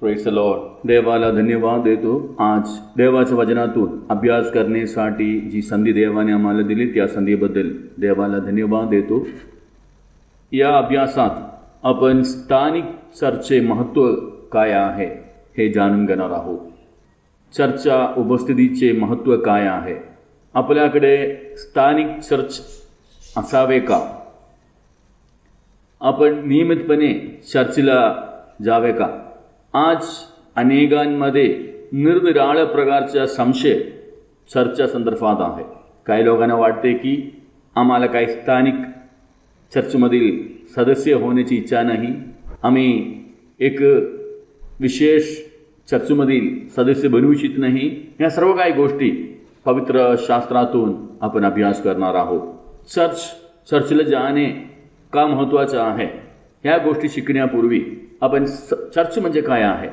Praise the Lord. देवाला धन्यवाद देतो. आज देवाच्या वचनातून अभ्यास करण्यासाठी जी संधी देवाने आम्हाला दिली त्या संधीबद्दल देवाला धन्यवाद देतो. या अभ्यासात आपण स्थानिक चर्चचे महत्त्व काय आहे हे जाणून घेणार आहोत. चर्चच्या उपस्थितीचे महत्त्व काय आहे, आपल्याकडे स्थानिक चर्च असावे का, आपण नियमितपणे चर्चला जावे का. आज अनेकांमध्ये निरनिराळ्या प्रकारचा संशय चर्चच्या संदर्भात आहे. काही लोकांना वाटते की आम्हाला काही स्थानिक चर्चमधील सदस्य होण्याची इच्छा नाही, आम्ही एक विशेष चर्चमधील सदस्य बनवू इच्छित नाही. या सर्व काही गोष्टी पवित्र शास्त्रातून आपण अभ्यास करणार आहोत. चर्चला जाणे का महत्त्वाचं आहे, ह्या गोष्टी शिकण्यापूर्वी आपण चर्च म्हणजे काय आहे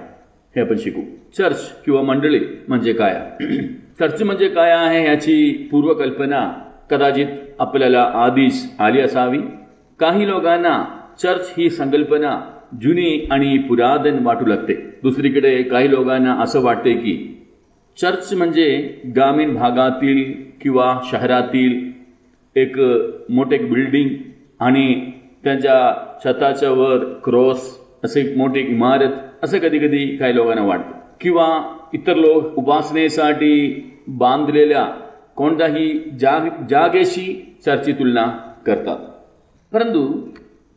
हे आपण शिकू. चर्च किंवा मंडळी म्हणजे काय आहे, चर्च म्हणजे काय आहे याची पूर्वकल्पना कदाचित आपल्याला आधीच आली असावी. काही लोकांना चर्च ही संकल्पना जुनी आणि पुरातन वाटू लागते. दुसरीकडे काही लोकांना असं वाटते की चर्च म्हणजे ग्रामीण भागातील किंवा शहरातील एक मोठे बिल्डिंग आणि त्यांच्या छताच्या वर क्रॉस असे मोठी इमारत, असं कधी कधी काही लोकांना वाटतं. किंवा इतर लोक उपासनेसाठी बांधलेल्या कोणत्याही जागेशी चर्चची तुलना करतात. परंतु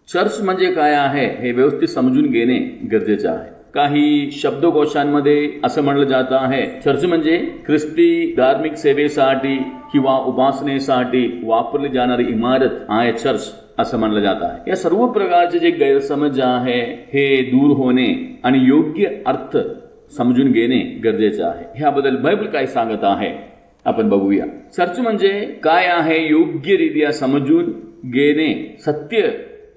चर्च म्हणजे काय आहे हे व्यवस्थित समजून घेणे गरजेचे आहे. काही शब्दकोशांमध्ये असं म्हणलं जातं आहे, चर्च म्हणजे ख्रिस्ती धार्मिक सेवेसाठी किंवा उपासनेसाठी वापरली जाणारी इमारत आहे चर्च असं म्हणलं जात आहे. या सर्व प्रकारचे जे गैरसमज आहे हे दूर होणे आणि योग्य अर्थ समजून घेणे गरजेचे आहे. ह्याबद्दल बायबल काय सांगत आहे आपण बघूया. चर्च म्हणजे काय आहे योग्यरित्या समजून घेणे, सत्य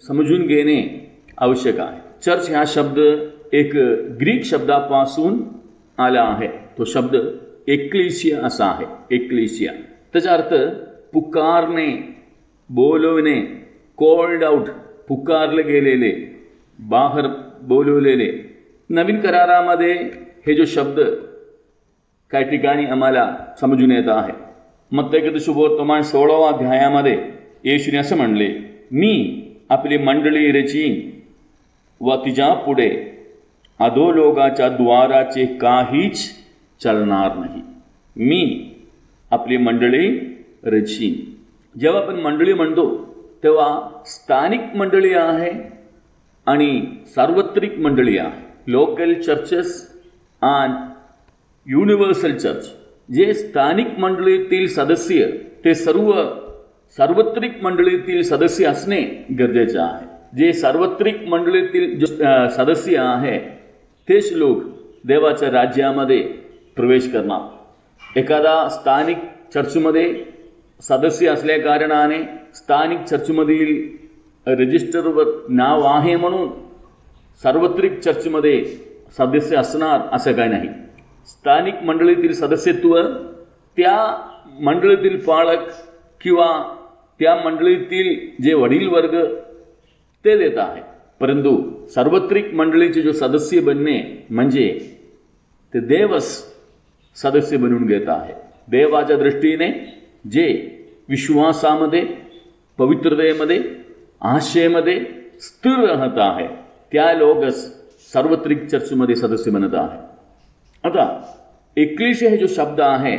समजून घेणे आवश्यक आहे. चर्च हा शब्द एक ग्रीक शब्दापासून आला आहे. तो शब्द एक्लेसिया असा आहे. एक्लेसिया त्याचा अर्थ पुकारणे, बोलवणे, कॉल्ड आउट, पुकारले गेलेले, बाहेर बोलवलेले. नवीन करारामध्ये हे जो शब्द काही ठिकाणी आम्हाला समजून येत आहे. मत्ती शुभवर्तमान 16व्या अध्यायामध्ये येशूने असं म्हणले, मी आपली मंडळी रचीन व तिच्या पुढे अधोलोकाच्या द्वाराचे काहीच चालणार नाही. मी आपली मंडळी रचीन. जेव्हा आपण मंडळी म्हणतो तेव्हा स्थानिक मंडळी आहे आणि सार्वत्रिक मंडळी आहे. लोकल चर्चेस आणि युनिव्हर्सल चर्च. जे स्थानिक मंडळीतील सदस्य ते सर्व सार्वत्रिक मंडळीतील सदस्य असणे गरजेचे आहे. जे सार्वत्रिक मंडळीतील सदस्य आहे तेच लोक देवाच्या राज्यामध्ये प्रवेश करणार. एखादा स्थानिक चर्चमध्ये सदस्य असल्या कारणाने स्थानिक चर्चमधील रजिस्टरवर नाव आहे म्हणून सार्वत्रिक चर्चमध्ये सदस्य असणार असं काही नाही. स्थानिक मंडळीतील सदस्यत्व त्या मंडळीतील पालक किंवा त्या मंडळीतील जे वडील वर्ग ते देत आहे. परंतु सार्वत्रिक मंडळीचे जो सदस्य बनणे म्हणजे ते देवच सदस्य बनवून घेत आहे. देवाच्या दृष्टीने जे विश्वासामध्ये, पवित्रतेमध्ये, आशेमध्ये स्थिर राहत आहे त्या लोकच सार्वत्रिक चर्चमध्ये सदस्य बनत आहे. आता एक्लेसिया हे जो शब्द आहे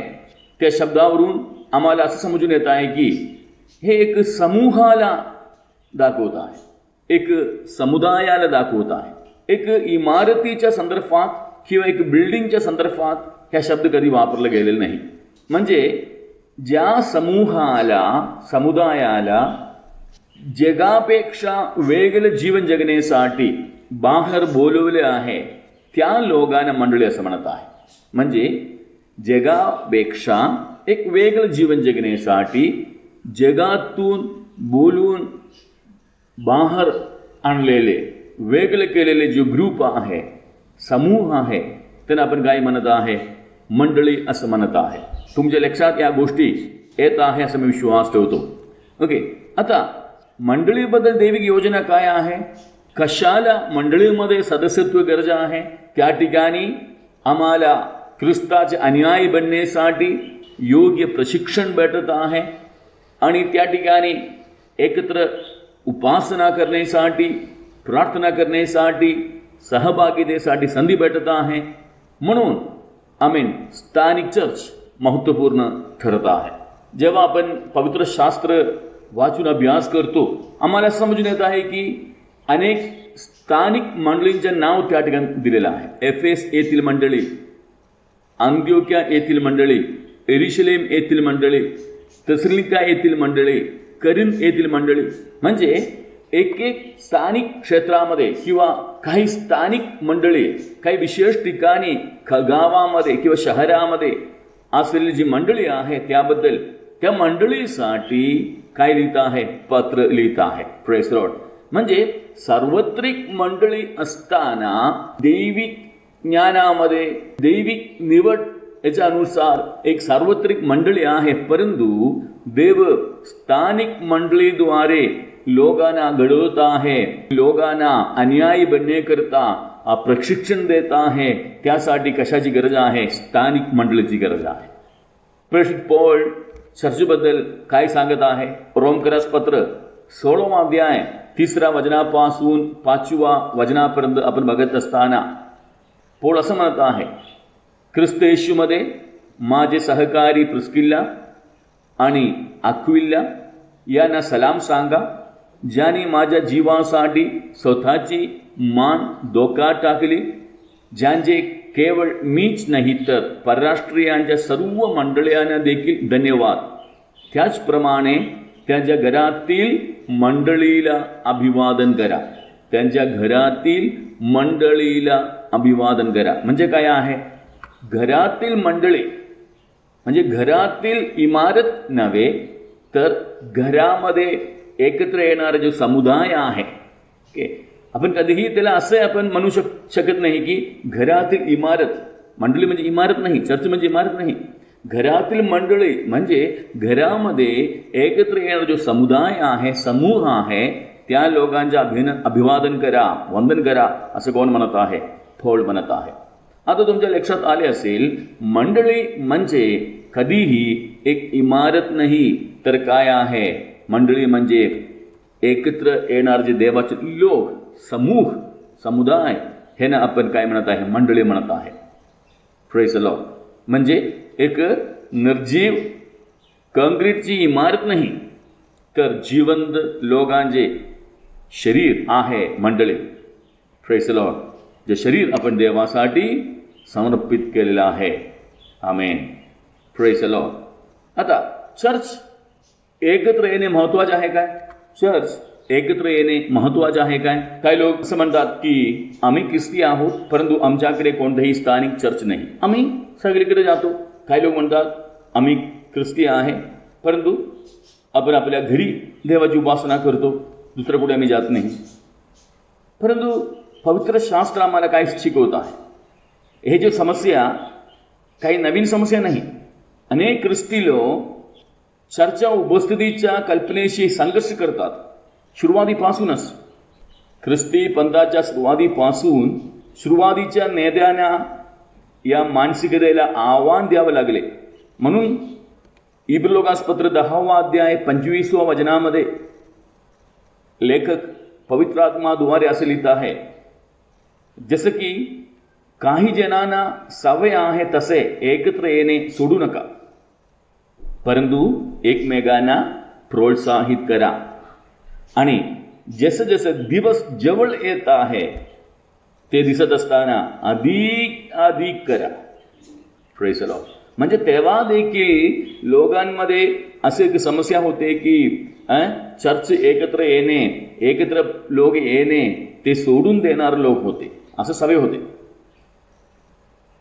त्या शब्दावरून आम्हाला असं समजून येत आहे की हे एक समूहाला दाखवत आहे, एक समुदायाला दाखवत आहे. एक इमारतीच्या संदर्भात किंवा एक बिल्डिंगच्या संदर्भात ह्या शब्द कधी वापरला गेलेला नाही. म्हणजे ज्या समूहाला, समुदायाला जगापेक्षा वेगळं जीवन जगण्यासाठी बाहेर बोलवले आहे त्या लोकांना मंडळी असं म्हणत आहे. म्हणजे जगापेक्षा एक वेगळं जीवन जगण्यासाठी जगातून बोलून बाहेर आणलेले, वेगळे केलेले जो ग्रुप आहे, समूह आहे, त्यांना आपण काय म्हणत आहे, मंडळी असं म्हणत आहे. तुमच्या लक्षात या गोष्टी येत आहे असं मी विश्वास ठेवतो. ओके. आता मंडळीबद्दल दैविक योजना काय आहे, कशाला मंडळीमध्ये सदस्यत्व गरज आहे त्या ठिकाणी आम्हाला ख्रिस्ताचे अनुयायी बनण्यासाठी योग्य प्रशिक्षण भेटत आहे आणि त्या ठिकाणी एकत्र उपासना करण्यासाठी, प्रार्थना करण्यासाठी, सहभागितेसाठी संधी भेटत आहे. म्हणून आमेन, स्थानिक चर्च महत्त्वपूर्ण ठरत आहे. जेव्हा आपण पवित्र शास्त्र वाचून अभ्यास करतो, आम्हाला समजून येत आहे की अनेक स्थानिक मंडळींचे नाव त्या ठिकाणी दिलेलं आहे. एफेस येथील मंडळी, अंत्योक्या येथील मंडळी, एरुशलेम येथील मंडळी, तेसलोनिका येथील मंडळी, करिंथ येथील मंडळी. म्हणजे एक एक स्थानिक क्षेत्रामध्ये किंवा काही स्थानिक मंडळी, काही विशेष ठिकाणी गावामध्ये किंवा शहरामध्ये असलेली जी मंडळी आहे त्याबद्दल, त्या मंडळीसाठी काय लिहित आहे? पत्र लिहित आहे. Praise the Lord. म्हणजे सार्वत्रिक मंडळी असताना दैविक ज्ञानामध्ये, दैविक निवड याच्या अनुसार एक सार्वत्रिक मंडळी आहे, परंतु देव स्थानिक मंडळीद्वारे लोकांना घडवत आहे, लोकांना अनुयायी बनण्याकरता प्रशिक्षण देत आहे. त्यासाठी कशाची गरज आहे? स्थानिक मंडळीची गरज आहे. प्रेषित पौल चर्चेबद्दल काय सांगत आहे? रोमकरास पत्र 16 अध्याय 3 वचनापासून 5 वचनापर्यंत आपण बघत असताना पौल असं म्हणत आहे, ख्रिस्त येशूमध्ये माझे सहकारी प्रिस्किल्ला आणि अक्विला यांना सलाम सांगा, ज्यांनी माझ्या जीवासाठी स्वतःची मान धोक्यात टाकली, ज्यांचे केवळ मीच नाही तर परराष्ट्रीयांच्या सर्व मंडळींना देखील धन्यवाद. त्याचप्रमाणे त्यांच्या घरातील मंडळीला अभिवादन करा. त्यांच्या घरातील मंडळीला अभिवादन करा. म्हणजे काय आहे? घरातील मंडळी म्हणजे घरातील इमारत नव्हे, तर घरामध्ये एकत्र येणारा जो समुदाय आहे. आपण कधीही त्याला असं आपण म्हणू शकत नाही की घरातील इमारत. मंडळी म्हणजे इमारत नाही, चर्च म्हणजे इमारत नाही. घरातील मंडळी म्हणजे घरामध्ये एकत्र येणारा जो समुदाय आहे, समूह आहे, त्या लोकांचे अभिवादन करा, वंदन करा, असं कोण म्हणत आहे? पौल म्हणत आहे. आता तुमच्या लक्षात आले असेल, मंडळी म्हणजे कधीही एक इमारत नाही, तर काय आहे? मंडळी म्हणजे एकत्र येणारे जे देवाचे लोक, समूह, समुदाय, हे ना आपण काय म्हणत आहे? मंडळी म्हणत आहे. Praise the Lord. म्हणजे एक निर्जीव काँक्रीटची इमारत नाही, तर जिवंत लोकांचे शरीर आहे मंडळी. Praise the Lord. जे शरीर आपण देवासाठी समर्पित केलेलं आहे. आमेन. Praise the Lord. आता चर्च एकत्र येणे महत्त्वाचे आहे काय? चर्च एकत्र येणे महत्त्वाचे आहे काय? काही लोक असं म्हणतात की आम्ही ख्रिस्ती आहोत, परंतु आमच्याकडे कोणतेही स्थानिक चर्च नाही, आम्ही सगळीकडे जातो. काही लोक म्हणतात आम्ही ख्रिस्ती आहे, परंतु आपण आपल्या घरी देवाची उपासना करतो, दुसरं कुठे आम्ही जात नाही. परंतु पवित्र शास्त्र आम्हाला काय शिकवत आहे? हे जो समस्या काही नवीन समस्या नाही. अनेक ख्रिस्ती लोक चर्चा उपस्थितीच्या कल्पनेशी संघर्ष करतात. सुरुवातीपासूनच ख्रिस्ती पंथाच्या सुरुवातीच्या नेत्यांना या मानसिकतेला आव्हान द्यावं लागले. म्हणून इब्रानियोस पत्र 10 अध्याय 25 वचनामध्ये लेखक पवित्र आत्माद्वारे असे लिहित आहे, जसं की काही जणांना सवय आहे तसे एकत्र येणे सोडू नका, परंतु एकमेकांना प्रोत्साहित करा आणि जसं जसं दिवस जवळ येत आहे ते दिसत असताना अधिक करा. Praise the Lord. म्हणजे तेव्हा देखील लोकांमध्ये असे एक समस्या होते की चर्च एकत्र येणे, एकत्र लोक येणे ते सोडून देणारे लोक होते, असं सवय होते.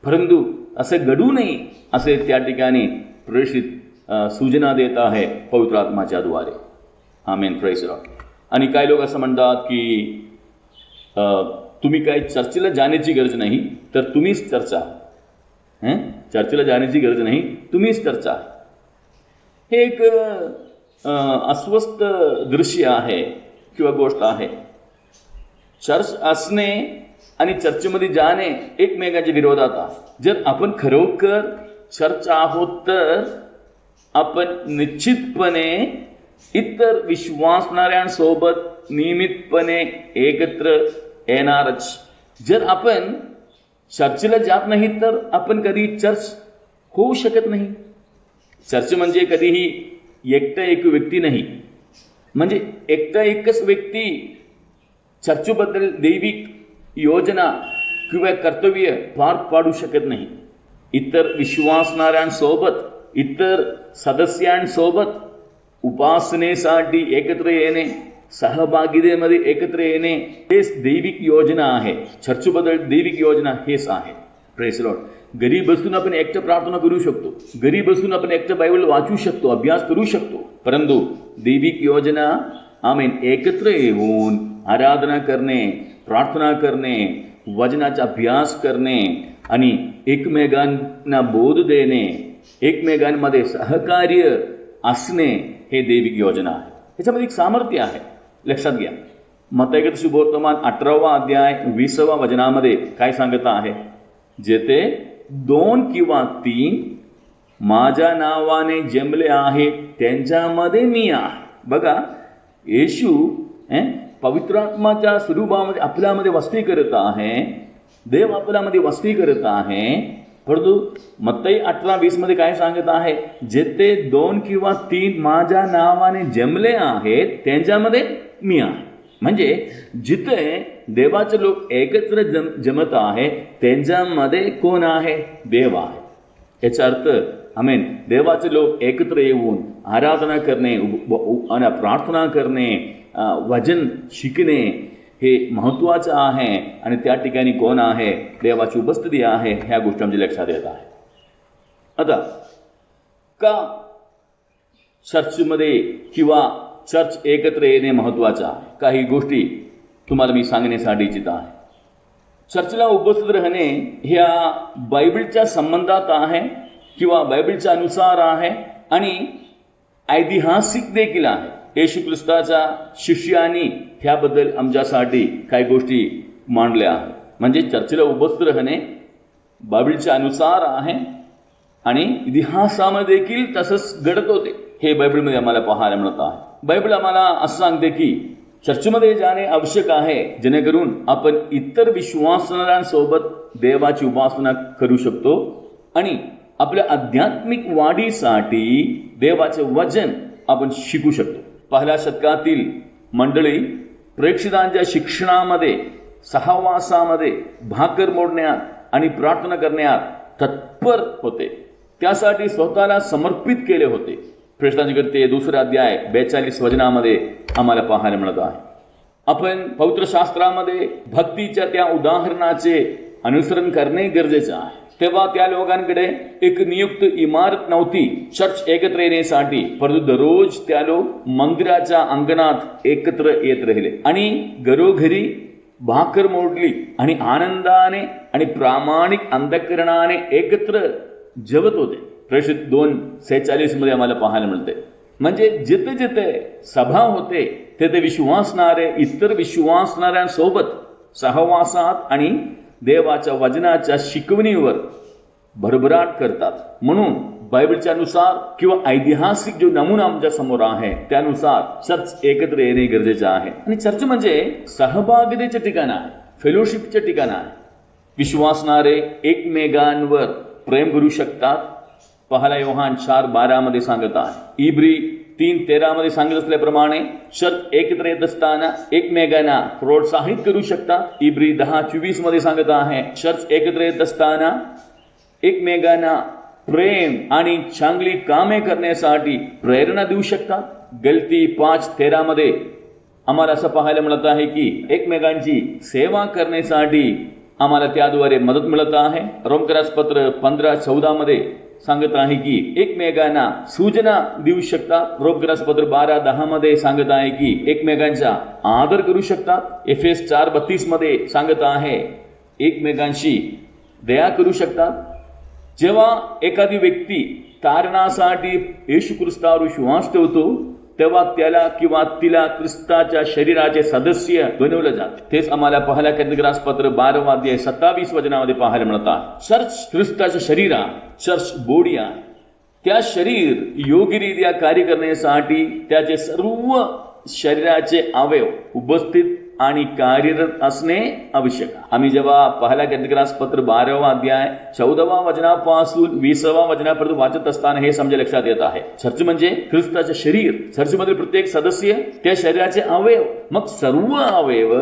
परंतु असे घडू नये असे त्या ठिकाणी प्रेषित सूचना देत आहे पवित्र आत्माच्या द्वारे. आमेन. Praise the Lord. आणि काही लोक असं म्हणतात की तुम्ही काही चर्चेला जाण्याची गरज नाही, तर तुम्हीच चर्चा. चर्चेला जाण्याची गरज नाही, तुम्हीच चर्चा. हे एक अस्वस्थ दृश्य आहे किंवा गोष्ट आहे. चर्च असणे आणि चर्चमध्ये जाणे एकमेकांच्या विरोधात आहे. जर आपण खरोखर चर्च आहोत तर आपण निश्चितपणे इतर विश्वासणाऱ्यांसोबत नियमितपणे एकत्र येणारच. जर आपण चर्चला जात नाही तर आपण कधी चर्च होऊ शकत नाही. चर्च म्हणजे कधीही एकटा एक व्यक्ती नाही, म्हणजे एकटा एकच व्यक्ती चर्चबद्दल दैविक योजना किंवा कर्तव्य पार पाडू शकत नाही. इतर विश्वासणाऱ्यांसोबत, इतर सदस्यांसोबत उपासनेसाठी एकत्र येणे, सहभागितेमध्ये एकत्र येणे हेच दैविक योजना आहे. चर्चबद्दल दैविक योजना हेच आहे. Praise Lord. घरी बसून आपण एकटं प्रार्थना करू शकतो, घरी बसून आपण एकटं बायबल वाचू शकतो, अभ्यास करू शकतो. परंतु दैविक योजना आम्ही एकत्र येऊन आराधना करणे, प्रार्थना करणे, वचनाचा अभ्यास करणे आणि एकमेकांना बोध देणे, एकमेकांमध्ये सहकार्य असणे हे दैविक योजना आहे. ह्याच्यामध्ये एक सामर्थ्य आहे. लक्षात घ्या. मत्ती सुवर्तमान 18 अध्याय 20 वचनामध्ये काय सांगत आहे? जेथे 2 किंवा 3 माझ्या नावाने जमले आहेत त्यांच्यामध्ये मी आहे. बघा, येशू पवित्रात्माच्या स्वरूपामध्ये आपल्यामध्ये वस्ती करत आहे. देव आपल्यामध्ये वस्ती करत आहे. परंतु मत्ती 18:20 मध्ये काय सांगत आहे? जेथे 2 किंवा 3 माझ्या नावाने जमले आहेत त्यांच्यामध्ये मी आहे. म्हणजे जिथे देवाचे लोक एकत्र जमत आहे त्यांच्यामध्ये कोण आहे? देव आहे. याचा अर्थ आमेन, देवाचे लोक एकत्र येऊन आराधना करणे आणि प्रार्थना करणे, वचन शिकणे हे महत्त्वाचं आहे. आणि त्या ठिकाणी कोण आहे? देवाची उपस्थिती आहे. ह्या गोष्टी आमच्या लक्षात येत आहे. आता का चर्चमध्ये किंवा चर्च एकत्र येणे महत्त्वाचं आहे? काही गोष्टी तुम्हाला मी सांगण्यासाठी इच्छित आहे. चर्चला उपस्थित राहणे ह्या बायबलच्या संबंधात आहे किंवा बायबलच्या अनुसार आहे आणि ऐतिहासिक देखील आहे. येशू ख्रिस्ताच्या शिष्यांनी ह्याबद्दल आमच्यासाठी काही गोष्टी मांडल्या आहेत. म्हणजे चर्चला उपस्थित राहणे बायबलच्या अनुसार आहे आणि इतिहासामध्ये देखील तसंच घडत होते. हे बायबलमध्ये आम्हाला पाहायला मिळत आहे. बायबल आम्हाला असं सांगते की चर्चमध्ये जाणे आवश्यक आहे जेणेकरून आपण इतर विश्वासणाऱ्यांसोबत देवाची उपासना करू शकतो आणि आपल्या आध्यात्मिक वाढीसाठी देवाचे वचन आपण शिकू शकतो. पहिल्या शतकातील मंडळी प्रेक्षितांच्या शिक्षणामध्ये, सहवासामध्ये, भाकर मोडण्यात आणि प्रार्थना करण्यात तत्पर होते. त्यासाठी स्वतःला समर्पित केले होते. प्रेषितांचे कृत्ये 2 अध्याय 42 वचनामध्ये आम्हाला पाहायला मिळत आहे. आपण पवित्र शास्त्रामध्ये भक्तीच्या त्या उदाहरणाचे अनुसरण करणे गरजेचे आहे. तेव्हा त्या लोकांकडे एक नियुक्त इमारत नव्हती चर्च एकत्र येण्यासाठी, परंतु दररोज त्या लोक मंदिराच्या अंगणात एकत्र येत राहिले आणि घरोघरी भाकर मोडली आणि आनंदाने आणि प्रामाणिक अंतःकरणाने एकत्र जेवत होते. प्रेषित 2:46 मध्ये आम्हाला पाहायला मिळते. म्हणजे जिथे जिथे सभा होते तेथे विश्वासणारे इतर विश्वासणाऱ्यांसोबत सहवासात आणि देवाच्या वचनाच्या शिकवणीवर भरभराट करतात. म्हणून बायबलच्या अनुसार किंवा ऐतिहासिक जो नमुना आमच्या समोर आहे त्यानुसार चर्च एकत्र येणे गरजेचे आहे. आणि चर्च म्हणजे सहभागितेचे ठिकाण आहे, फेलोशिपचे ठिकाण आहे. विश्वासणारे एकमेकांवर प्रेम करू शकतात. पहिला योहान 4:12 मध्ये सांगत आहे. इब्री 3:13 मध्ये सांगितलं असल्याप्रमाणे चर्च एकत्र येत असताना एकमेकांना प्रोत्साहित करू शकतात. इब्री 10:24 मध्ये सांगत आहे चर्च एकत्र येत असताना एकमेकांना प्रेम आणि चांगली कामे करण्यासाठी प्रेरणा देऊ शकतात. गलती 5:13 मध्ये आम्हाला असं पाहायला मिळत आहे की एकमेकांची सेवा करण्यासाठी आम्हाला त्याद्वारे मदत मिळत आहे. रोमकरासपत्र 15:14 मध्ये सांगत आहे की एकमेकांना सूचना देऊ शकतात. रोमकरासपत्र 12:10 मध्ये सांगत आहे की एकमेकांचा आदर करू शकतात. एफेस 4:32 मध्ये सांगत आहे एकमेकांशी दया करू शकतात. जेव्हा एखादी व्यक्ती तारणासाठी येशू ख्रिस्तावर विश्वास ठेवतो तेव्हा त्याला किंवा तिला ख्रिस्ताच्या शरीराचे सदस्य बनवलं जाते. तेच आम्हाला पहिल्या कोरिंथीपत्र 12 अध्याय 27 वचनामध्ये पाहायला मिळतात. चर्च ख्रिस्ताचे शरीर आहे, चर्च बॉडी आहे. त्या शरीर योग्यरित्या कार्य करण्यासाठी त्याचे सर्व शरीराचे अवयव उपस्थित आणि कार्यरत असणे आवश्यक आहे. आम्ही जेव्हा पहिल्या कोरिंथीपत्र 12 अध्याय 14 वचनापासून 20 वचनापर्यंत वाचत असताना हे समजा लक्षात येत आहे. चर्च म्हणजे ख्रिस्ताचे शरीर, चर्चमधील प्रत्येक सदस्य त्या शरीराचे अवयव. मग सर्व अवयव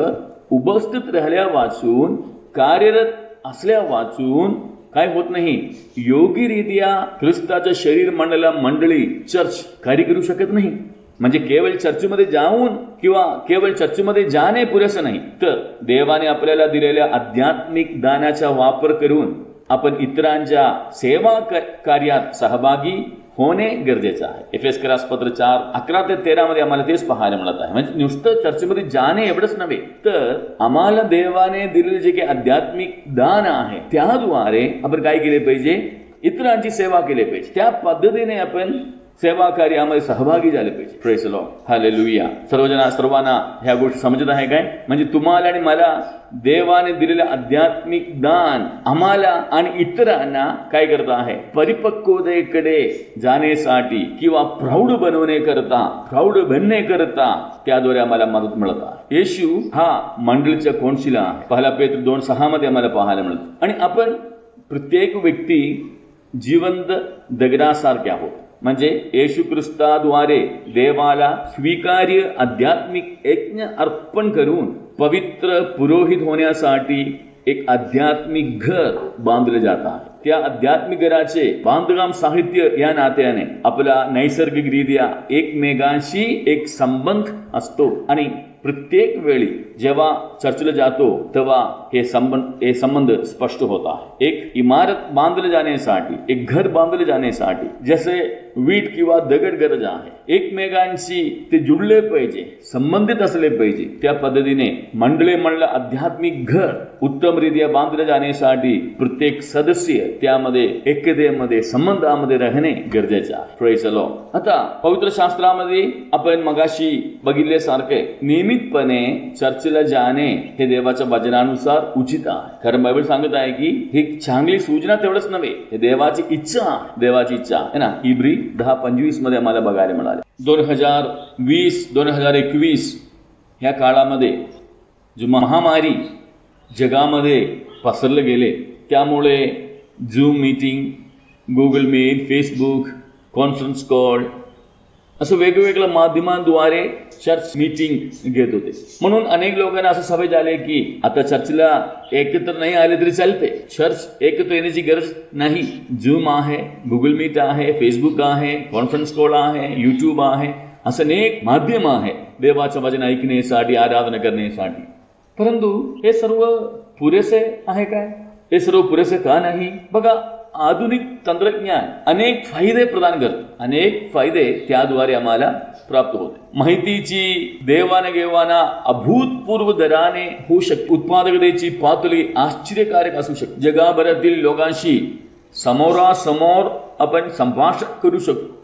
उपस्थित राहिल्या वाचून, कार्यरत असल्या वाचून काय होत नाही, योग्यरित्या ख्रिस्ताच्या शरीर मंडळी चर्च कार्य करू शकत नाही. म्हणजे केवळ चर्चमध्ये जाऊन किंवा केवळ चर्चमध्ये जाणे पुरेसं नाही, तर देवाने आपल्याला दिलेल्या आध्यात्मिक दानाचा वापर करून आपण इतरांच्या सेवा कार्यात सहभागी होणे गरजेचं आहे. एफेसकरासपत्र 4:11-13 मध्ये आम्हाला तेच पाहायला मिळत आहे. म्हणजे नुसतं चर्चेमध्ये जाणे एवढंच नव्हे, तर आम्हाला देवाने दिलेले जे काही आध्यात्मिक दान आहे त्याद्वारे आपण काय केले पाहिजे, इतरांची सेवा केली पाहिजे. त्या पद्धतीने आपण सेवा कार्यामध्ये सहभागी झाले पाहिजे. Praise the Lord, hallelujah. सर्वांना ह्या गोष्टी समजत आहे काय? म्हणजे तुम्हाला आणि मला देवाने दिलेलं आध्यात्मिक दान आम्हाला आणि इतरांना काय करत आहे, परिपक्वतेकडे जाण्यासाठी किंवा प्रौढ बनण्याकरता त्याद्वारे आम्हाला मदत मिळत आहे. येशू हा मंडळीचा कौन्सिल आहे. पहिला पेत्र 2:6 मध्ये आम्हाला पाहायला मिळतं. आणि आपण प्रत्येक व्यक्ती जिवंत दगडासारखे आहोत. म्हणजे येशू ख्रिस्ताद्वारे देवाला स्वीकार्य आध्यात्मिक यज्ञ अर्पण करून पवित्र पुरोहित होण्यासाठी एक आध्यात्मिक घर बांधले जात आहे. त्या आध्यात्मिक घराचे बांधकाम साहित्य या नात्याने आपला नैसर्गिकरित्या एकमेकांशी एक संबंध असतो. आणि प्रत्येक वेळी जेव्हा चर्चला जातो तेव्हा हे संबंध स्पष्ट होत आहे. एक इमारत बांधले जाण्यासाठी, एक घर बांधले जाण्यासाठी जसे वीट किंवा दगड गरज आहे, एकमेकांशी ते जुळले पाहिजे, संबंधित असले पाहिजे. त्या पद्धतीने मंडळ आध्यात्मिक घर उत्तमरित्या बांधले जाण्यासाठी प्रत्येक सदस्य त्यामध्ये एकतेमध्ये संबंधामध्ये राहणे गरजेचे आहे. Praise the Lord. आता पवित्र शास्त्रामध्ये आपण मगाशी बघितल्यासारखे नियमितपणे चर्चला जाणे हे देवाच्या वचनानुसार उचित आहे. कारण बायबल सांगत आहे की ही चांगली सूचना तेवढंच नव्हे, हे देवाची इच्छा आहे. देवाची इच्छा आहे ना. इब्री 10:25 मध्ये आम्हाला बघायला मिळाले. 2020-2021 ह्या काळामध्ये जो महामारी जगामध्ये पसरले गेले, त्यामुळे Zoom meeting, Google Meet, Facebook, conference call असं वेगवेगळ्या माध्यमांद्वारे चर्च मीटिंग घेत होते. म्हणून अनेक लोकांना असं सवय झाली की आता चर्चला एकत्र नाही आले तरी चालते, चर्च एकत्र येण्याची गरज नाही. झूम आहे, गुगल मीट आहे, फेसबुक आहे, कॉन्फरन्स कॉल आहे, यूट्यूब आहे, असं अनेक माध्यम आहे देवाचं वचन ऐकण्यासाठी, आराधना करण्यासाठी. परंतु हे सर्व पुरेसे आहे काय? हे सर्व पुरेसे का नाही? बघा, आधुनिक तंत्रज्ञान अनेक फायदे प्रदान करते, अनेक फायदे त्याद्वारे आम्हाला प्राप्त होते. माहितीची देवाणघेवाण अभूतपूर्व दराने होऊ शकते. उत्पादकतेची पातळी आश्चर्यकारक असू शकते. जगभरातील लोकांशी समोरासमोर आपण संभाषण करू शकतो.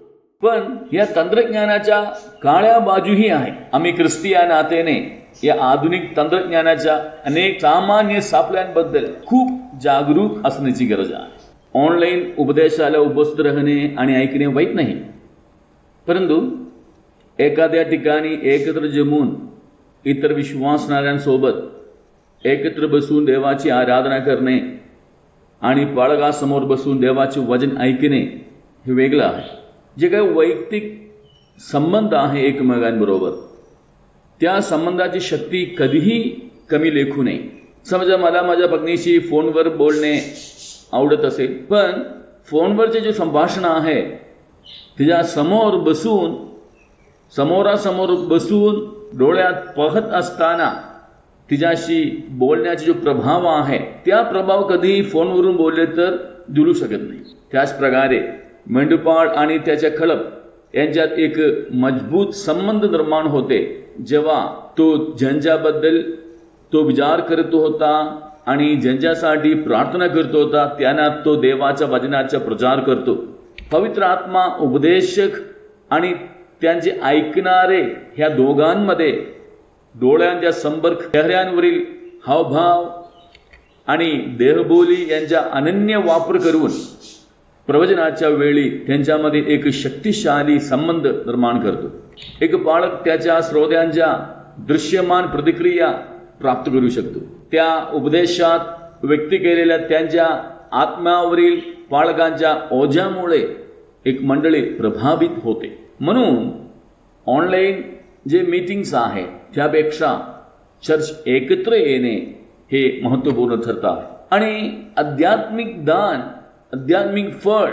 पण या तंत्रज्ञानाच्या काळ्या बाजूही आहे. आम्ही ख्रिस्ती या नात्याने या आधुनिक तंत्रज्ञानाच्या अनेक सामान्य सापल्यांबद्दल खूप जागरूक असण्याची गरज आहे. ऑनलाईन उपदेशाला उपस्थित राहणे आणि ऐकणे वाईट नाही, परंतु एखाद्या ठिकाणी एकत्र जमून इतर विश्वासणाऱ्यांसोबत एकत्र बसून देवाची आराधना करणे आणि बाळगासमोर बसून देवाचे वचन ऐकणे हे वेगळं आहे. जे काही वैयक्तिक संबंध आहे एकमेकांबरोबर, त्या संबंधाची शक्ती कधीही कमी लेखू नये. समजा मला माझ्या पत्नीशी फोनवर बोलणे आवडत असेल, पण फोनवरचे जे संभाषण आहे तिच्या समोरासमोर बसून डोळ्यात पाहत असताना तिच्याशी बोलण्याचा जो प्रभाव आहे, त्या प्रभाव कधीही फोनवरून बोलले तर जुळू शकत नाही. त्याच प्रकारे मेंढपाळ आणि त्याच्या खळप यांच्यात एक मजबूत संबंध निर्माण होते जेव्हा तो ज्यांच्याबद्दल तो विचार करत होता आणि ज्यांच्यासाठी प्रार्थना करत होता त्यांना तो देवाच्या वचनाचा प्रचार करतो. पवित्र आत्मा उपदेशक आणि त्यांचे ऐकणारे ह्या दोघांमध्ये डोळ्यांच्या संपर्क, चेहऱ्यांवरील हावभाव आणि देहबोली यांचा अनन्य वापर करून प्रवचनाच्या वेळी त्यांच्यामध्ये एक शक्तिशाली संबंध निर्माण करतो. एक पालक त्याच्या श्रोत्यांच्या दृश्यमान प्रतिक्रिया प्राप्त करू शकतो. त्या उपदेशात व्यक्त केलेल्या त्यांच्या आत्म्यावरील पालकांच्या ओझ्यामुळे एक मंडळी प्रभावित होते. म्हणून ऑनलाईन जे मीटिंग्स आहे त्यापेक्षा चर्च एकत्र येणे हे महत्त्वपूर्ण ठरतात. आणि आध्यात्मिक दान, आध्यात्मिक फळ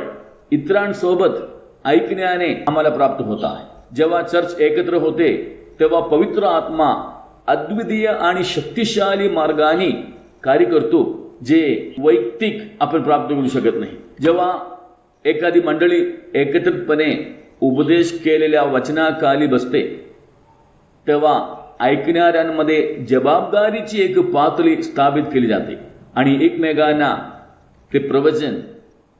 इतरांसोबत ऐकण्याने आम्हाला प्राप्त होत आहे. जेव्हा चर्च एकत्र होते तेव्हा पवित्र आत्मा अद्वितीय आणि शक्तिशाली मार्गाने कार्य करतो, जे वैयक्तिक आपण प्राप्त करू शकत नाही. जेव्हा एखादी मंडळी एकत्रितपणे उपदेश केलेल्या वचनाखाली बसते तेव्हा ऐकणाऱ्यांमध्ये जबाबदारीची एक पातळी स्थापित केली जाते आणि एकमेकांना ते प्रवचन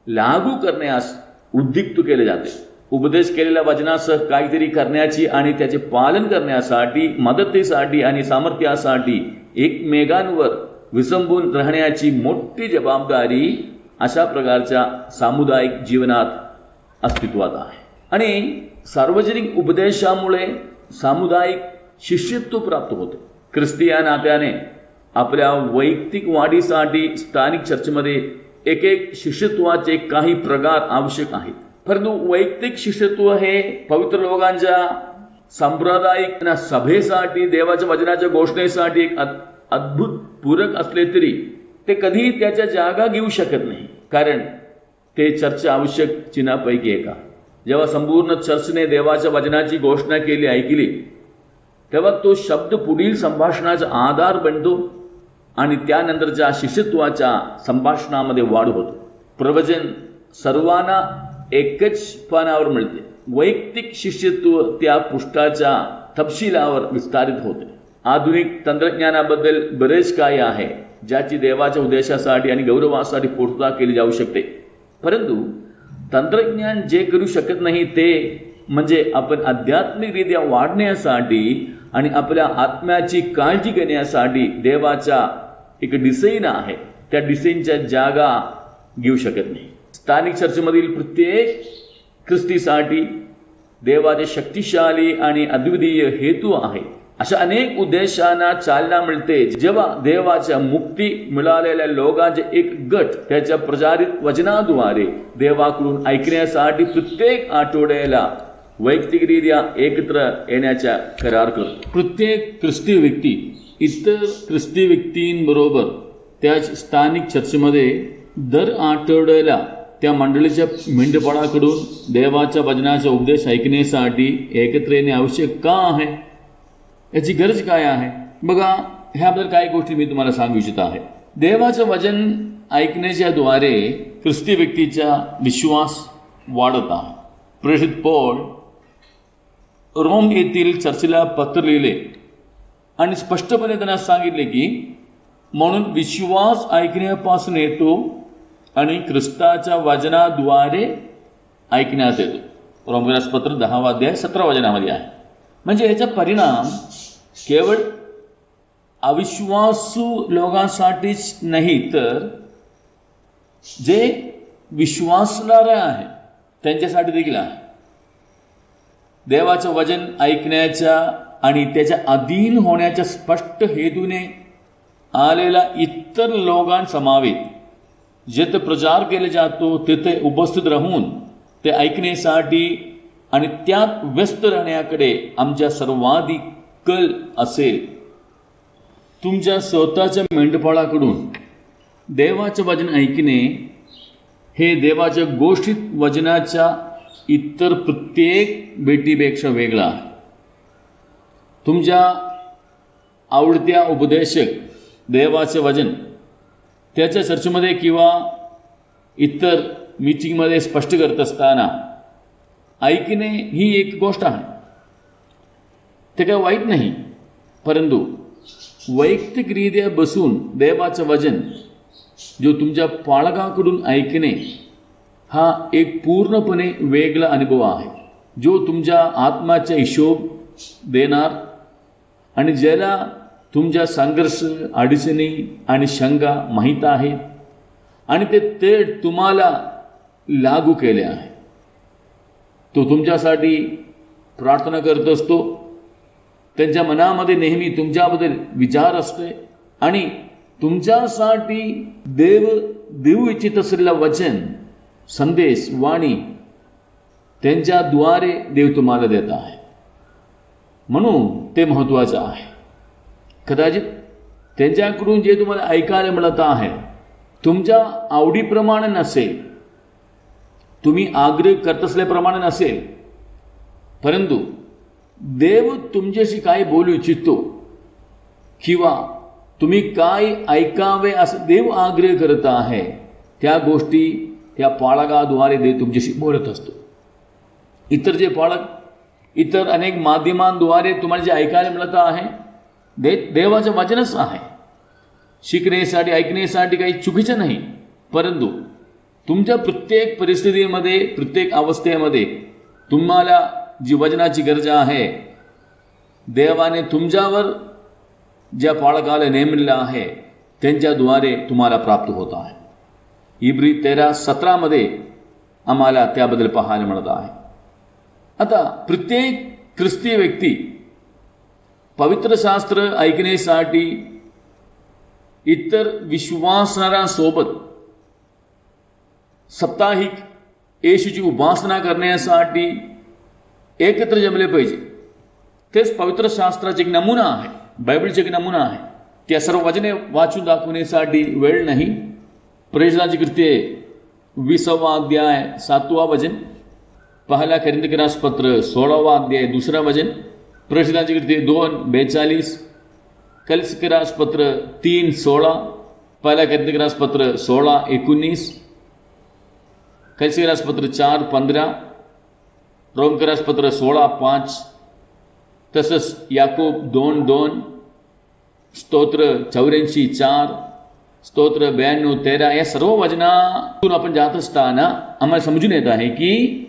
लागू करण्यास उद्युक्त केले जाते. उपदेश केलेल्या वचनासह काहीतरी करण्याची आणि त्याचे पालन करण्यासाठी, मदतीसाठी आणि सामर्थ्यासाठी एकमेकांवर विसंबून राहण्याची मोठी जबाबदारी अशा प्रकारच्या सामुदायिक जीवनात अस्तित्वात आहे. आणि सार्वजनिक उपदेशामुळे सामुदायिक शिष्यत्व प्राप्त होते. ख्रिस्ती या नात्याने आपल्या वैयक्तिक वाढीसाठी स्थानिक चर्चमध्ये एक शिष्यत्वाचे काही प्रकार आवश्यक आहेत. परंतु वैयक्तिक शिष्यत्व हे पवित्र लोकांच्या सांप्रदायिक सभेसाठी, देवाच्या वचनाच्या घोषणेसाठी एक अद्भुत पूरक असले तरी ते कधीही त्याच्या जागा घेऊ शकत नाही, कारण ते चर्च आवश्यक चिन्हापैकी एक आहे. जेव्हा संपूर्ण चर्चने देवाच्या वचनाची घोषणा केली, ऐकली, तेव्हा तो शब्द पुढील संभाषणाचा आधार बनतो आणि त्यानंतरच्या शिष्यत्वाच्या संभाषणामध्ये वाढ होतो. प्रवचन सर्वांना एकच पानावर मिळते. वैयक्तिक शिष्यत्व त्या पृष्ठाच्या तपशिलावर विस्तारित होते. आधुनिक तंत्रज्ञानाबद्दल बरेच काय आहे ज्याची देवाच्या उद्देशासाठी आणि गौरवासाठी पूर्तता केली जाऊ शकते. परंतु तंत्रज्ञान जे करू शकत नाही ते म्हणजे आपण आध्यात्मिकरित्या वाढण्यासाठी आणि आपल्या आत्म्याची काळजी घेण्यासाठी देवाचा एक डिझाईन आहे, त्या डिझाईनच्या जागा घेऊ शकत नाही. स्थानिक चर्चमधील प्रत्येक ख्रिस्तीसाठी देवाचे शक्तिशाली आणि अद्वितीय हेतू आहे. अशा अनेक उद्देशांना चालना मिळते जेव्हा देवाच्या मुक्ती मिळालेल्या लोकांचे एक गट त्याच्या प्रचारित वचनाद्वारे देवाकडून ऐकण्यासाठी प्रत्येक आठवड्याला वैयक्तिकरित्या एकत्र येण्याचा करार करतो. प्रत्येक ख्रिस्ती व्यक्ती इतर ख्रिस्ती व्यक्तींबरोबर त्या स्थानिक चर्चमध्ये दर आठवड्याला त्या मंडळीच्या मेंढपाळाकडून देवाच्या वचनाचा उपदेश ऐकण्यासाठी एकत्र येणे आवश्यक का आहे, याची गरज काय आहे. बघा, ह्याबद्दल काही गोष्टी मी तुम्हाला सांगू इच्छित आहे. देवाचं वचन ऐकण्याच्या द्वारे ख्रिस्ती व्यक्तीचा विश्वास वाढत आहे. प्रेषित पौल रोम येथील चर्चला पत्र लिहिले आणि स्पष्टपणे त्यांना सांगितले की म्हणून विश्वास ऐकण्यापासून येतो आणि ख्रिस्ताच्या वचनाद्वारे ऐकण्यात येतो. रोमकरास पत्र 10 अध्याय 17 वचनामध्ये आहे. म्हणजे याचा परिणाम केवळ अविश्वासू लोकांसाठीच नाही तर जे विश्वासणारे आहे त्यांच्यासाठी देखील आहे. देवाचं वचन ऐकण्याच्या आणि त्याच्या अधीन होण्याच्या स्पष्ट हेतूने आलेला इतर लोकांसमावेत जिथे प्रचार केला जातो तिथे उपस्थित राहून ते ऐकण्यासाठी आणि त्यात व्यस्त राहण्याकडे आमच्या सर्वाधिक कल असेल. तुमच्या स्वतःच्या मेंढपाळाकडून देवाचं वचन ऐकणे हे देवाच्या घोषित वचनाच्या इतर प्रत्येक भेटीपेक्षा वेगळा आहे. तुमच्या आवडत्या उपदेशक देवाचे वचन त्याच्या चर्चेमध्ये किंवा इतर मीटिंगमध्ये स्पष्ट करत असताना ऐकणे ही एक गोष्ट आहे, ते काय वाईट नाही. परंतु वैयक्तिकरित्या बसून देवाचं वचन जो तुमच्या पालकाकडून ऐकणे हा एक पूर्णपणे वेगळा अनुभव आहे. जो तुमच्या आत्माचा हिशोब देणार आणि ज्याला तुमच्या संघर्ष, अडचणी आणि शंका माहीत आहेत आणि ते तुम्हाला लागू केले आहे. तो तुमच्यासाठी प्रार्थना करत असतो. त्यांच्या मनामध्ये नेहमी तुमच्याबद्दल विचार असते आणि तुमच्यासाठी देव देऊ इच्छित असलेला वचन, संदेश, वाणी त्यांच्याद्वारे देव तुम्हाला देत आहे. म्हणून ते महत्त्वाचं आहे. कदाचित त्यांच्याकडून जे तुम्हाला ऐकायला मिळत आहे तुमच्या आवडीप्रमाणे नसेल, तुम्ही आग्रह करत असल्याप्रमाणे नसेल, परंतु देव तुमच्याशी काय बोलू इच्छितो किंवा तुम्ही काय ऐकावे असं देव आग्रह करत आहे, त्या गोष्टी त्या पाळकाद्वारे देव तुमच्याशी बोलत असतो. इतर जे पाळक, इतर अनेक माध्यमांद्वारे तुम्हाला जे ऐकायला मिळत आहे देवाचं वचनच आहे. शिकण्यासाठी, ऐकण्यासाठी काही चुकीचं नाही, परंतु तुमच्या प्रत्येक परिस्थितीमध्ये, प्रत्येक अवस्थेमध्ये तुम्हाला जी वचनाची गरज आहे, देवाने तुमच्यावर ज्या पाळकाला नेमलेलं आहे त्यांच्याद्वारे तुम्हाला प्राप्त होत आहे. इब्री 13:17 आम्हाला त्याबद्दल पाहायला मिळत आहे. आता प्रत्येक ख्रिस्ती व्यक्ती पवित्र शास्त्र ऐकण्यासाठी इतर विश्वासणाऱ्यांसोबत साप्ताहिक येशूची उपासना करण्यासाठी एकत्र जमले पाहिजे. तेच पवित्र शास्त्राचे एक नमुना आहे, बायबलचे एक नमुना आहे. त्या सर्व वचने वाचून दाखवण्यासाठी वेळ नाही. प्रेषितांची कृत्ये 20वा अध्याय 7वा वचन, पहिला कोरिन्थीय पत्र 16वा अध्याय 2रा वचन, प्रेषितांची कृत्ये 2:42, कलसीय पत्र 3:16, पहिला कोरिन्थीय पत्र 16:19, कलसीय पत्र 4:15, रोमकर पत्र 16:5, तसंच याकोब 2:2, स्तोत्र 84:4, स्तोत्र 92:13, या सर्व वचनातून आपण जात असताना आम्हाला समजून येत आहे की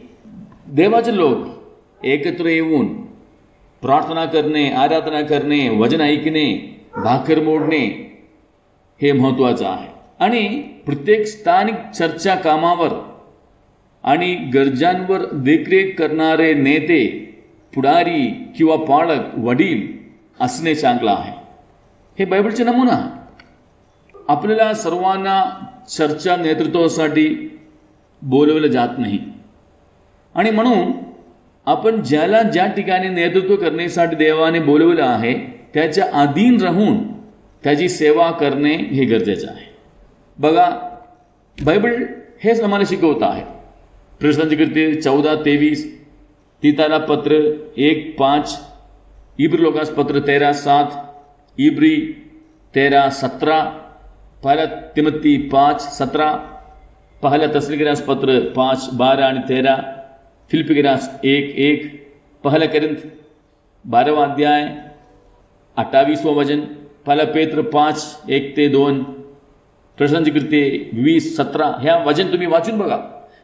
देवाचे लोक एकत्र येऊन प्रार्थना करणे, आराधना करणे, वचन ऐकणे, भाकर मोडणे हे महत्त्वाचं आहे. आणि प्रत्येक स्थानिक चर्चा कामावर आणि गरजांवर देखरेख करणारे नेते, पुढारी किंवा पालक, वडील असणे चांगलं आहे. हे बायबलचे नमुना आहे. आपल्याला सर्वांना चर्चा नेतृत्वासाठी बोलवलं जात नाही आणि म्हणून आपण ज्याला ज्या ठिकाणी नेतृत्व करण्यासाठी देवाने बोलवलं आहे त्याच्या अधीन राहून त्याची सेवा करणे हे गरजेचं आहे. बघा, बायबल हेच आम्हाला शिकवत आहे. प्रेषितांची कृत्ये 14:23, तीताला पत्र 1:5, इब्री लोकास पत्र 13:7, इब्री 13:17, पहिला तिमोथी 5:17, पहिला तसलिकरास पत्र 5:12 आणि 13, फिलिप्पीरास 1:1, पहिला कोरिन्थ 12वा अध्याय 28वा वचन, पहिला पेत्र 5:1-2, प्रेषितांची कृत्ये 20:17. ह्या वचन तुम्ही वाचून बघा.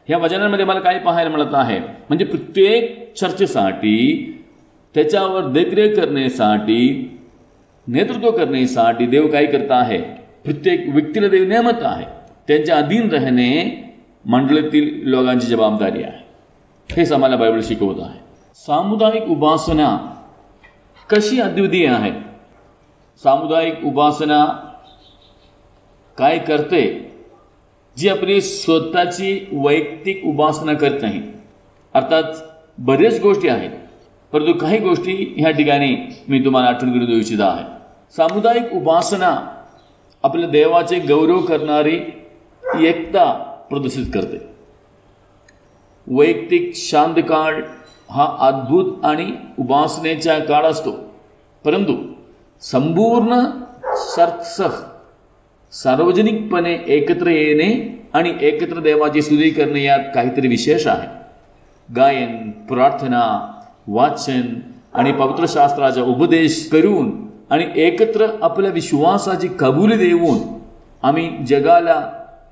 ह्या वचनांमध्ये मला काय पाहायला मिळत आहे, म्हणजे प्रत्येक चर्चेसाठी, त्याच्यावर देखरेख करण्यासाठी, नेतृत्व करण्यासाठी देव काय करत आहे, प्रत्येक व्यक्तीला देव नेमत आहे. त्यांच्या अधीन राहणे मंडळीतील लोकांची जबाबदारी आहे. हेच आम्हाला बायबल शिकवत आहे. सामुदायिक उपासना कशी अद्वितीय आहे. सामुदायिक उपासना काय करते, जी आपली स्वतःची वैयक्तिक उपासना करत नाही. अर्थात बरेच गोष्टी आहेत, परंतु काही गोष्टी ह्या ठिकाणी मी तुम्हाला आठवण करून देऊ इच्छित आहे. सामुदायिक उपासना आपल्या देवाचे गौरव करणारी एकता प्रदर्शित करते. वैयक्तिक शांत काळ हा अद्भुत आणि उपासनेचा काळ असतो, परंतु संपूर्ण सार्वजनिकपणे एकत्र येणे आणि एकत्र देवाची स्तुती करणे यात काहीतरी विशेष आहे. गायन, प्रार्थना, वाचन आणि पवित्र शास्त्राचा उपदेश करून आणि एकत्र आपल्या विश्वासाची कबुली देऊन आम्ही जगाला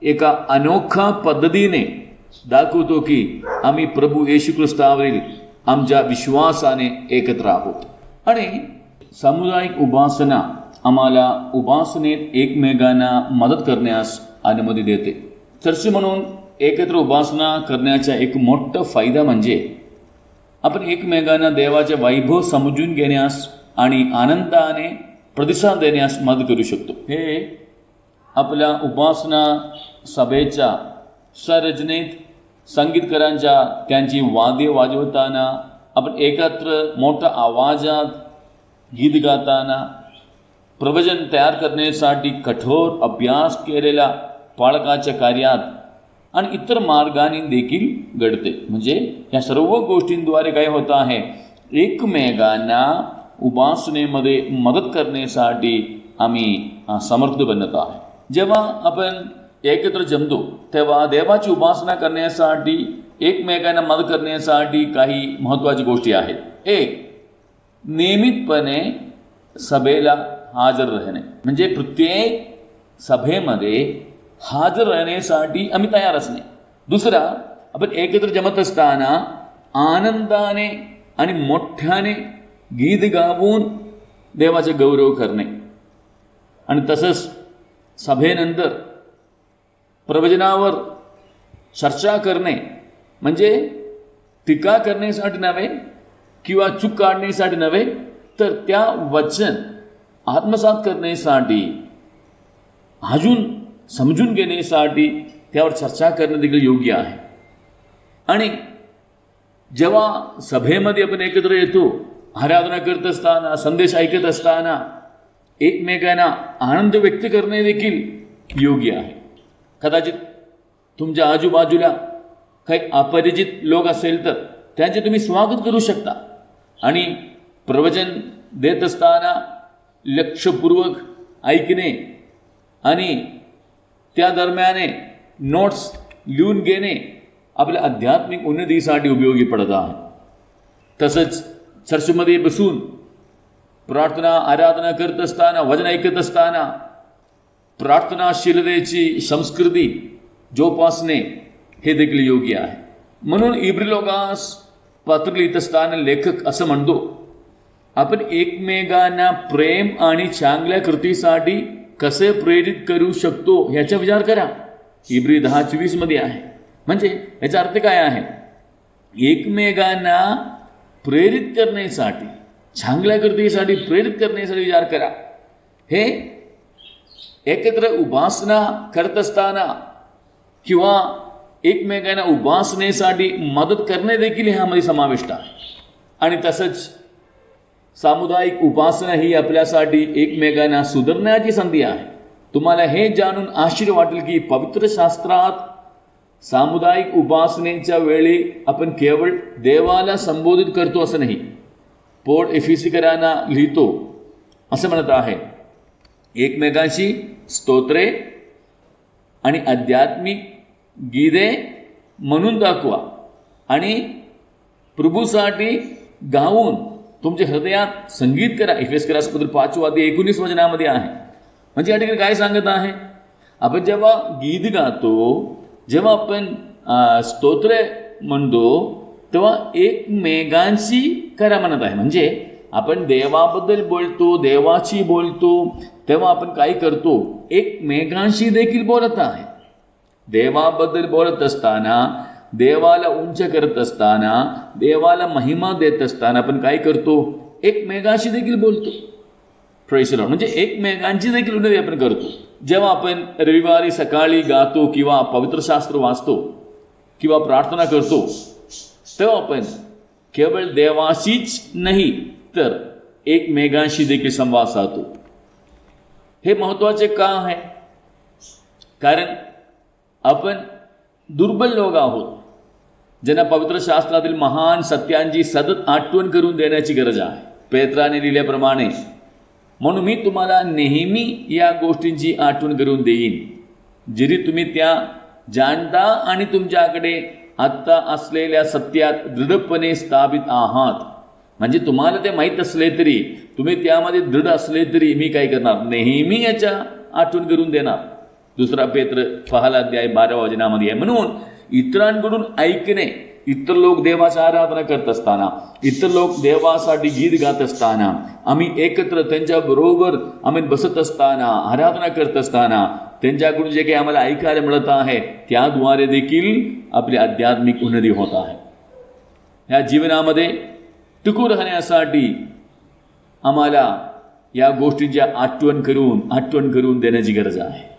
एका अनोखा पद्धतीने दाखवतो की आम्ही प्रभू येशू ख्रिस्तावरील आमच्या विश्वासाने एकत्र आहोत. आणि सामुदायिक उपासना आम्हाला उपासनेत एकमेकांना मदत करण्यास अनुमती देते. चर्च म्हणून एकत्र उपासना करण्याचा एक मोठा फायदा म्हणजे आपण एकमेकांना देवाचे वैभव समजून घेण्यास आणि आनंदाने प्रतिसाद देण्यास मदत करू शकतो. हे आपल्या उपासना सभेच्या संरचनेत संगीतकारांच्या त्यांची वाद्य वाजवताना, आपण एकत्र मोठ्या आवाजात गीत गाताना, प्रवचन तयार करण्यासाठी कठोर अभ्यास केलेल्या पालकाच्या कार्यात आणि इतर मार्गाने देखील घडते. म्हणजे या सर्व गोष्टींद्वारे काय होतं आहे, एकमेकांना उपासनेमध्ये मदत करण्यासाठी आम्ही समर्थ बनत आहे. जेव्हा आपण एकत्र जमतो तेव्हा देवाची उपासना करण्यासाठी एकमेकांना मदत करण्यासाठी काही महत्त्वाची गोष्टी आहेत. एक, नियमितपणे सभेला हजर राहणे. म्हणजे प्रत्येक सभेमध्ये हजर राहण्यासाठी आम्ही तयार असणे. दुसरा, आपण एकत्र जमत असताना आनंदाने आणि मोठ्याने गीत गाऊन देवाचे गौरव करणे. आणि तसंच सभेनंतर प्रवचनावर चर्चा करणे, म्हणजे टीका करण्यासाठी नव्हे किंवा चूक काढण्यासाठी नव्हे, तर त्या वचन आत्मसात करण्यासाठी, अजून समजून घेण्यासाठी त्यावर चर्चा करणे देखील योग्य आहे. आणि जेव्हा सभेमध्ये आपण एकत्र येतो, आराधना करत असताना, संदेश ऐकत असताना एकमेकांना आनंद व्यक्त करणे देखील योग्य आहे. कदाचित तुमच्या आजूबाजूला काही अपरिचित लोक असेल तर त्यांचे तुम्ही स्वागत करू शकता. आणि प्रवचन देत असताना लक्षपूर्वक ऐकणे आणि त्या दरम्याने नोट्स लिहून घेणे आपल्या आध्यात्मिक उन्नतीसाठी उपयोगी पडत आहे. तसंच चर्चमध्ये बसून प्रार्थना आराधना करत असताना, वचन ऐकत असताना प्रार्थनाशीलतेची संस्कृती जोपासणे हे देखील योग्य आहे. म्हणून इब्री लोकांस पत्र लिहित असताना लेखक असं म्हणतो, आपण एकमेकांना प्रेम आणि चांगल्या कृतीसाठी कसे प्रेरित करू शकतो ह्याचा विचार करा. इब्री 10:24 मध्ये आहे. म्हणजे याचा अर्थ काय आहे, एकमेकांना प्रेरित करण्यासाठी, चांगल्या कृतीसाठी प्रेरित करण्यासाठी विचार करा. हे एकत्र उपासना करत असताना किंवा एकमेकांना उपासनेसाठी मदत करणे देखील ह्यामध्ये समाविष्ट आहे. आणि तसंच सामुदायिक उपासना ही आपल्यासाठी एकमेकांना सुधारण्याची संधी आहे. तुम्हाला हे जाणून आश्चर्य वाटेल की पवित्र शास्त्रात सामुदायिक उपासनेच्या वेळी आपण केवळ देवाला संबोधित करतो असं नाही. पौल एफिसीकरांना लिहितो असं म्हणत आहे, एकमेकांशी स्तोत्रे आणि आध्यात्मिक गीते म्हणून दाखवा आणि प्रभूसाठी गाऊन तुमच्या हृदयात संगीत करा. एफेसकरासपत्र 5:19 वचनामध्ये आहे. म्हणजे या ठिकाणी काय सांगत आहे, आपण जेव्हा गीत गातो, जेव्हा आपण स्तोत्रे म्हणतो, तेव्हा एकमेकांशी करा म्हणत आहे. म्हणजे आपण देवाबद्दल बोलतो, देवाची बोलतो, तेव्हा आपण काय करतो, एकमेकांशी देखील बोलत आहे. देवाबद्दल बोलत असताना, देवाला उंच करत असताना, देवाला महिमा देत असताना आपण काय करतो, एकमेकांशी देखील बोलतो. Praise the Lord. म्हणजे एकमेकांची देखील उन्नती आपण करतो. जेव्हा आपण रविवारी सकाळी गातो किंवा पवित्र शास्त्र वाचतो किंवा प्रार्थना करतो, तेव्हा आपण केवळ देवाशीच नाही तर एकमेकांशी देखील संवाद साधतो. हे महत्त्वाचे का आहे, कारण आपण दुर्बल लोक आहोत, ज्यांना पवित्र शास्त्रातील महान सत्यांची सतत आठवण करून देण्याची गरज आहे. पेत्राने लिहिल्याप्रमाणे, म्हणून मी तुम्हाला नेहमी या गोष्टींची आठवण करून देईन, जरी तुम्ही त्या जाणता आणि तुमच्याकडे आत्ता असलेल्या सत्यात दृढपणे स्थापित आहात. म्हणजे तुम्हाला ते माहीत असले तरी, तुम्ही त्यामध्ये दृढ असले तरी मी काय करणार, नेहमी याच्या आठवण करून देणार. 2 पेत्र 1:12 वचनामध्ये आहे. म्हणून इतरांकडून ऐकणे इतर लोक देवाची आराधना करत असताना, इतर लोक देवासाठी गीत गात असताना, आम्ही एकत्र त्यांच्याबरोबर आम्ही बसत असताना, आराधना करत असताना त्यांच्याकडून जे काही आम्हाला ऐकायला मिळत आहे त्याद्वारे देखील आपली आध्यात्मिक उन्नती होत आहे. ह्या जीवनामध्ये टिकून राहण्यासाठी आम्हाला या गोष्टींची आठवण करून देण्याची गरज आहे.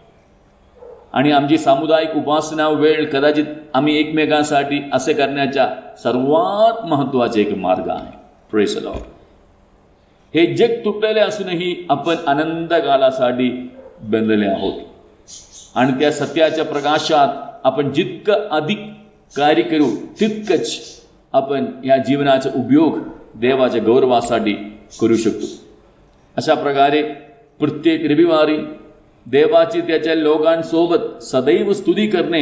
आणि आमची सामुदायिक उपासना वेळ कदाचित आम्ही एकमेकांसाठी असे करण्याचा सर्वात महत्त्वाचा एक मार्ग आहे. Praise the Lord. हे जग तुटलेले असूनही आपण आनंद कालासाठी बनलेले आहोत आणि त्या सत्याच्या प्रकाशात आपण जितकं अधिक कार्य करू तितकंच आपण या जीवनाचा उपयोग देवाच्या गौरवासाठी करू शकतो. अशा प्रकारे प्रत्येक रविवारी देवाची त्याच्या लोकांसोबत सदैव स्तुती करणे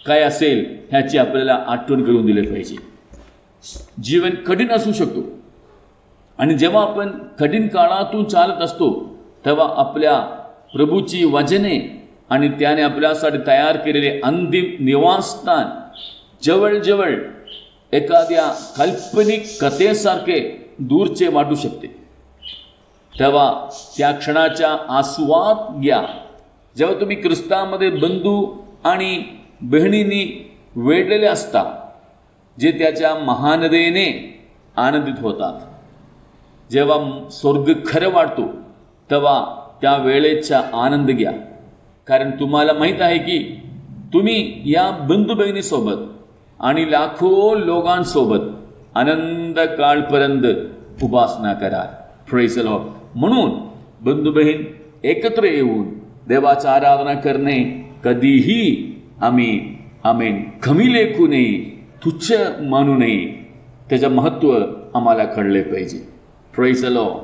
काय असेल ह्याची आपल्याला आठवण करून दिली पाहिजे. जीवन कठीण असू शकतो आणि जेव्हा आपण कठीण काळातून चालत असतो तेव्हा आपल्या प्रभूची वचने आणि त्याने आपल्यासाठी तयार केलेले अंतिम निवासस्थान जवळजवळ एखाद्या काल्पनिक कथेसारखे दूरचे वाटू शकते. तेव्हा त्या क्षणाचा आस्वाद घ्या जेव्हा तुम्ही ख्रिस्तामध्ये बंधू आणि बहिणींनी वेढलेले असता, जे त्याच्या महानतेने आनंदित होतात. जेव्हा स्वर्ग खरं वाटतो तेव्हा त्या वेळेचा आनंद घ्या, कारण तुम्हाला माहीत आहे की तुम्ही या बंधू बहिणीसोबत आणि लाखो लोकांसोबत आनंद काळपर्यंत उपासना करा. Praise the Lord. म्हणून बंधू बहीण एकत्र येऊन देवाची आराधना करणे कधीही आम्ही कमी लेखू नये, तुच्छ मानू नये. त्याचं महत्त्व आम्हाला कळले पाहिजे. Praise the Lord.